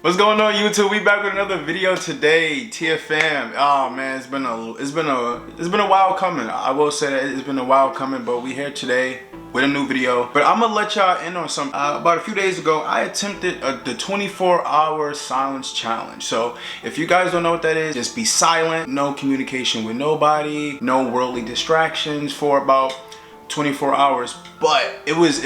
What's going on, YouTube? We back with another video today. TFM. Oh man, it's been a while coming. I will say that it's been a while coming, but we here today with a new video. But I'm gonna let y'all in on something. About a few days ago, I attempted the 24-hour silence challenge. So if you guys don't know what that is, just be silent, no communication with nobody, no worldly distractions for about 24 hours. But it was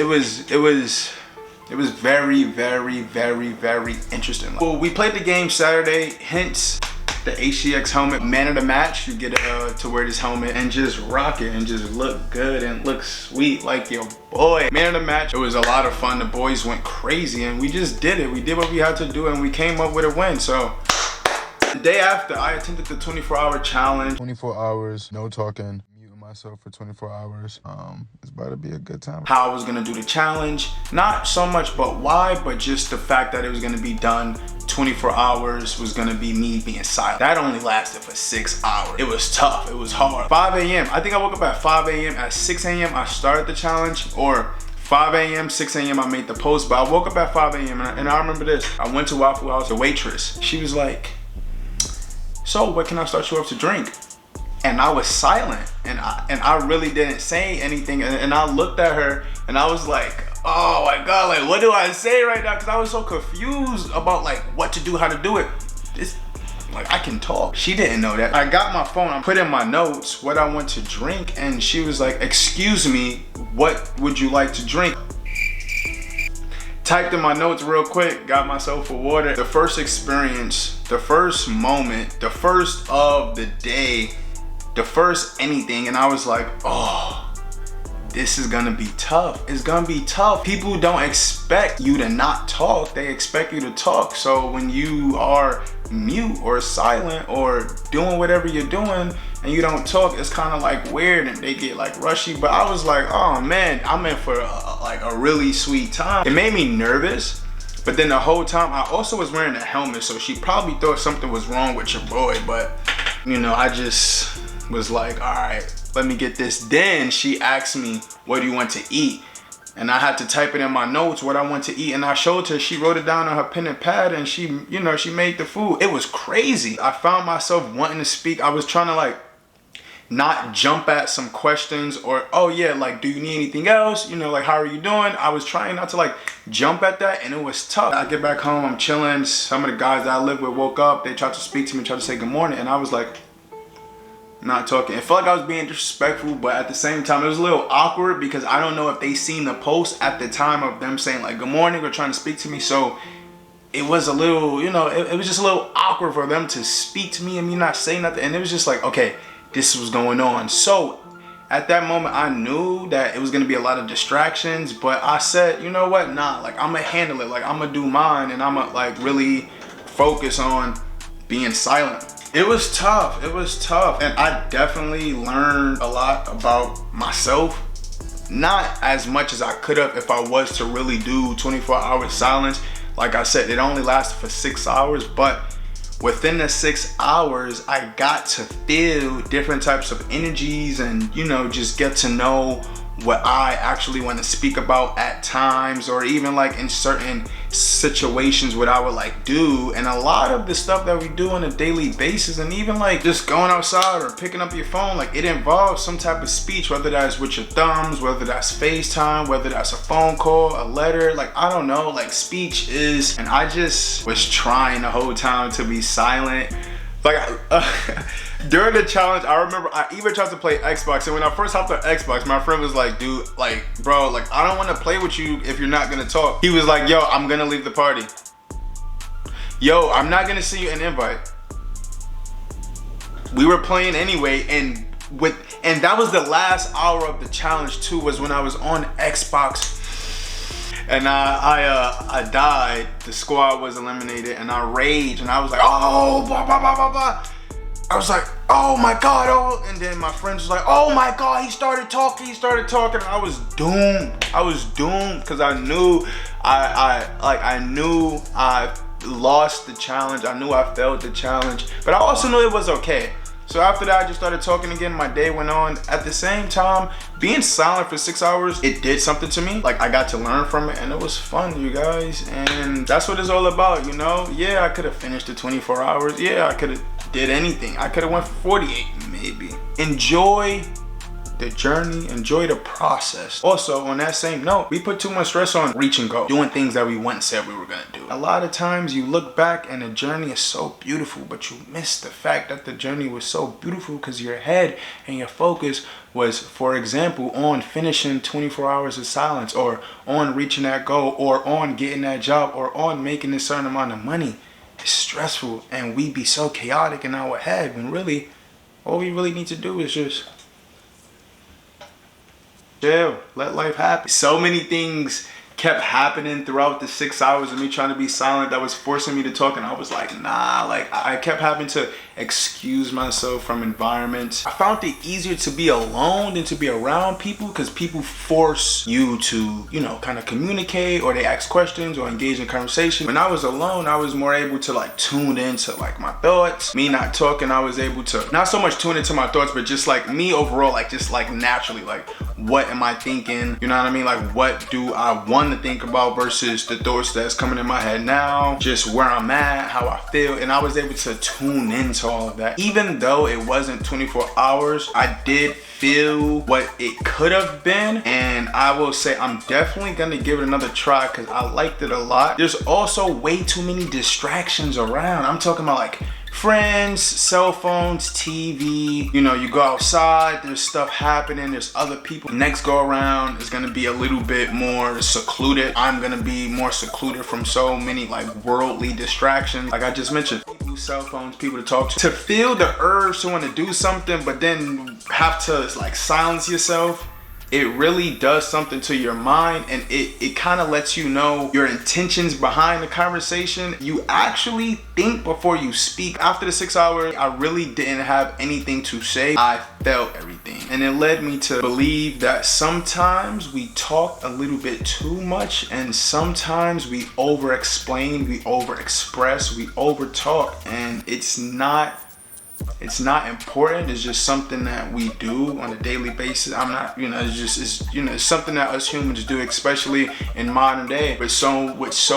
very, very, very, very interesting. Well, we played the game Saturday, hence the HCX helmet. Man of the match, you get to wear this helmet and just rock it and just look good and look sweet like your boy. Man of the match, it was a lot of fun. The boys went crazy and we just did it. We did what we had to do and we came up with a win. So the day after, I attempted the 24-hour challenge. 24 hours, no talking. Myself for 24 hours. It's about to be a good time. How I was gonna do the challenge, not so much but why, but just the fact that it was gonna be done 24 hours was gonna be me being silent. That only lasted for 6 hours. It was tough, it was hard. 5 a.m. I think I woke up at 5 a.m. At 6 a.m. I started the challenge, or 5 a.m., 6 a.m. I made the post, but I woke up at 5 a.m. and I remember this. I went to Waffle House, the waitress, she was like, so what can I start you up to drink? And I was silent, and I really didn't say anything, and I looked at her and I was like, oh my god, like what do I say right now? Because I was so confused about like what to do, how to do it. Like I can talk. She didn't know that. I got my phone, I put in my notes what I want to drink, and she was like, excuse me, what would you like to drink? Typed in my notes real quick, got myself a water. The first experience, the first moment, the first of the day, the first anything, and I was like, oh, this is gonna be tough. It's gonna be tough. People don't expect you to not talk, they expect you to talk. So when you are mute or silent or doing whatever you're doing and you don't talk, it's kind of like weird and they get like rushy. But I was like, oh man, I'm in for like a really sweet time. It made me nervous, but then the whole time I also was wearing a helmet, so she probably thought something was wrong with your boy. But you know, I just was like, all right, let me get this. Then she asked me, what do you want to eat? And I had to type it in my notes what I want to eat, and I showed her. She wrote it down on her pen and pad, and she made the food. It was crazy. I found myself wanting to speak. I was trying to like not jump at some questions or, oh yeah, like, do you need anything else? You know, like, how are you doing? I was trying not to like jump at that, and it was tough. I get back home, I'm chilling. Some of the guys that I live with woke up. They tried to speak to me, tried to say good morning, and I was like, not talking. It felt like I was being disrespectful, but at the same time, it was a little awkward because I don't know if they seen the post at the time of them saying like good morning or trying to speak to me. So it was a little, you know, it was just a little awkward for them to speak to me and me not say nothing. And it was just like, okay, this was going on. So at that moment, I knew that it was gonna be a lot of distractions, but I said, you know what, nah, like I'm gonna handle it. Like I'm gonna do mine, and I'm gonna like really focus on being silent. It was tough, and I definitely learned a lot about myself. Not as much as I could have if I was to really do 24-hour silence. Like I said, it only lasted for 6 hours, but within the 6 hours, I got to feel different types of energies and, you know, just get to know what I actually want to speak about at times, or even like in certain situations what I would like do. And a lot of the stuff that we do on a daily basis, and even like just going outside or picking up your phone, like it involves some type of speech, whether that's with your thumbs, whether that's FaceTime, whether that's a phone call, a letter, like I don't know, like speech is. And I just was trying the whole time to be silent. Like during the challenge, I remember I even tried to play Xbox, and when I first hopped on Xbox, my friend was like, dude, like, bro, like, I don't want to play with you if you're not gonna talk. He was like, yo, I'm gonna leave the party. Yo, I'm not gonna send you an invite. We were playing anyway, and that was the last hour of the challenge too, was when I was on Xbox. And I died, the squad was eliminated, and I raged, and I was like, oh, blah, blah, blah, blah, blah. I was like, oh my God, oh, and then my friend was like, oh my God, he started talking, I was doomed, because I knew I knew I lost the challenge, I knew I failed the challenge, but I also knew it was okay. So after that, I just started talking again. My day went on. At the same time, being silent for 6 hours, it did something to me. Like, I got to learn from it, and it was fun, you guys. And that's what it's all about, you know? Yeah, I could have finished the 24 hours. Yeah, I could have did anything. I could have went for 48, maybe. Enjoy the journey, enjoy the process. Also, on that same note, we put too much stress on reach and go, doing things that we once said we were gonna do. A lot of times you look back and the journey is so beautiful, but you miss the fact that the journey was so beautiful because your head and your focus was, for example, on finishing 24 hours of silence, or on reaching that goal, or on getting that job, or on making a certain amount of money. It's stressful, and we be so chaotic in our head when really all we really need to do is just chill, let life happen. So many things kept happening throughout the 6 hours of me trying to be silent that was forcing me to talk, and I was like, nah. Like, I kept having to excuse myself from environments. I found it easier to be alone than to be around people, because people force you to, you know, kind of communicate, or they ask questions or engage in conversation. When I was alone, I was more able to like tune into like my thoughts. Me not talking, I was able to not so much tune into my thoughts, but just like me overall, like just like naturally, like what am I thinking? You know what I mean? Like, what do I want to think about versus the thoughts that's coming in my head now, just where I'm at, how I feel. And I was able to tune into all of that. Even though it wasn't 24 hours, I did feel what it could have been. And I will say I'm definitely gonna give it another try because I liked it a lot. There's also way too many distractions around. I'm talking about like friends, cell phones, TV. You know, you go outside, there's stuff happening, there's other people. Next go around is gonna be a little bit more secluded. I'm gonna be more secluded from so many like worldly distractions. Like I just mentioned, people, cell phones, people to talk to feel the urge to want to do something, but then have to like silence yourself. It really does something to your mind, and it kind of lets you know your intentions behind the conversation. You actually think before you speak. After the 6 hours, I really didn't have anything to say. I felt everything, and it led me to believe that sometimes we talk a little bit too much, and sometimes we over-explain, we over-express, we over-talk, and it's not important. It's just something that we do on a daily basis. I'm not, you know, it's something that us humans do, especially in modern day with so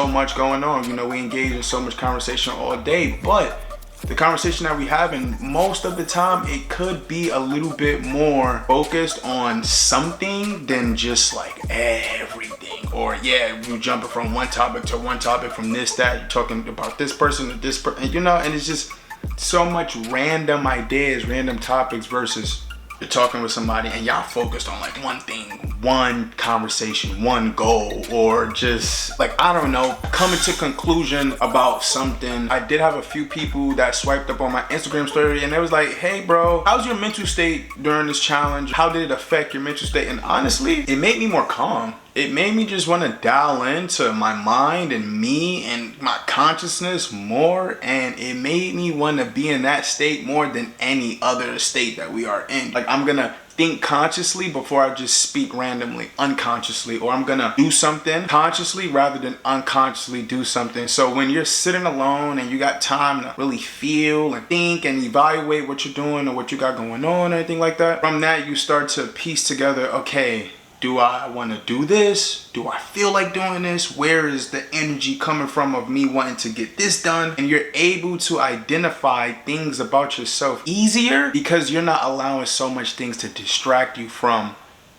much going on. You know, we engage in so much conversation all day, but the conversation that we have, and most of the time, it could be a little bit more focused on something than just like everything. Or yeah, you jumping from one topic to one topic, from this, that, you're talking about this person to this person, you know, and it's just so much random ideas, random topics, versus you're talking with somebody and y'all focused on like one thing, one conversation, one goal, or just like, I don't know, coming to conclusion about something. I did have a few people that swiped up on my Instagram story, and they was like, hey bro, how's your mental state during this challenge? How did it affect your mental state? And honestly, it made me more calm. It made me just want to dial into my mind and me and my consciousness more, and it made me want to be in that state more than any other state that we are in. Like, I'm gonna think consciously before I just speak randomly, unconsciously, or I'm gonna do something consciously rather than unconsciously do something. So when you're sitting alone and you got time to really feel and think and evaluate what you're doing or what you got going on or anything like that, from that you start to piece together, okay, do I want to do this? Do I feel like doing this? Where is the energy coming from of me wanting to get this done? And you're able to identify things about yourself easier because you're not allowing so much things to distract you from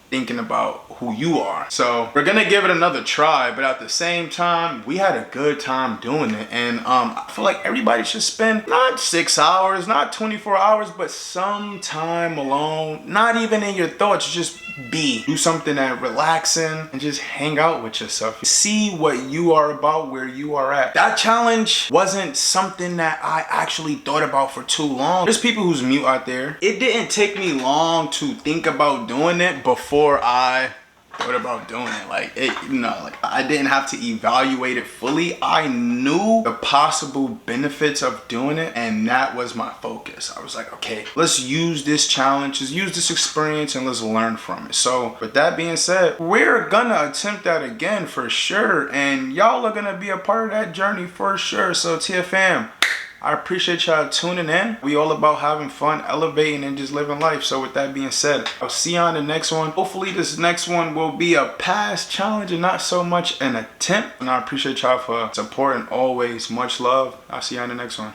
thinking about who you are. So we're gonna give it another try, but at the same time, we had a good time doing it. And I feel like everybody should spend not 6 hours, not 24 hours, but some time alone, not even in your thoughts, just do something that relaxing and just hang out with yourself. See what you are about, where you are at. That challenge wasn't something that I actually thought about for too long. There's people who's mute out there. It didn't take me long to think about doing it before I thought about doing it. Like, it, you know, like I didn't have to evaluate it fully. I knew the possible benefits of doing it, and that was my focus. I was like, okay, let's use this challenge, let's use this experience, and let's learn from it. So with that being said, we're gonna attempt that again for sure, and y'all are gonna be a part of that journey for sure. So TFM, I appreciate y'all tuning in. We all about having fun, elevating, and just living life. So with that being said, I'll see you on the next one. Hopefully this next one will be a past challenge and not so much an attempt. And I appreciate y'all for supporting always. Much love. I'll see you on the next one.